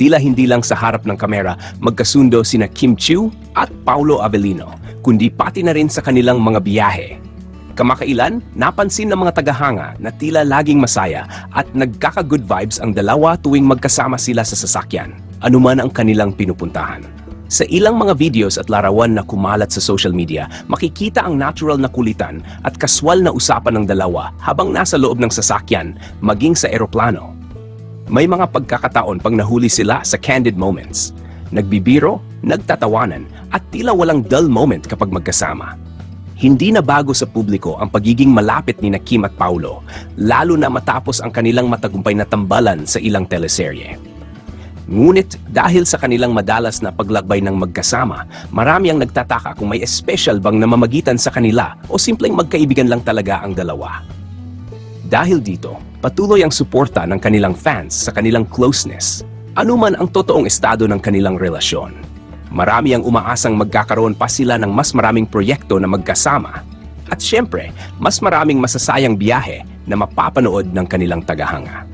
Tila hindi lang sa harap ng kamera magkasundo sina Kim Chiu at Paolo Avellino, kundi pati na rin sa kanilang mga biyahe. Kamakailan, napansin ng mga tagahanga na tila laging masaya at nagkaka-good vibes ang dalawa tuwing magkasama sila sa sasakyan, anuman ang kanilang pinupuntahan. Sa ilang mga videos at larawan na kumalat sa social media, makikita ang natural na kulitan at kaswal na usapan ng dalawa habang nasa loob ng sasakyan, maging sa eroplano. May mga pagkakataon pang nahuli sila sa candid moments. Nagbibiro, nagtatawanan, at tila walang dull moment kapag magkasama. Hindi na bago sa publiko ang pagiging malapit ni Kim at Paolo, lalo na matapos ang kanilang matagumpay na tambalan sa ilang teleserye. Ngunit dahil sa kanilang madalas na paglakbay ng magkasama, marami ang nagtataka kung may espesyal bang namamagitan sa kanila o simpleng magkaibigan lang talaga ang dalawa. Dahil dito, patuloy ang suporta ng kanilang fans sa kanilang closeness, anuman ang totoong estado ng kanilang relasyon. Marami ang umaasang magkakaroon pa sila ng mas maraming proyekto na magkasama. At syempre, mas maraming masasayang biyahe na mapapanood ng kanilang tagahanga.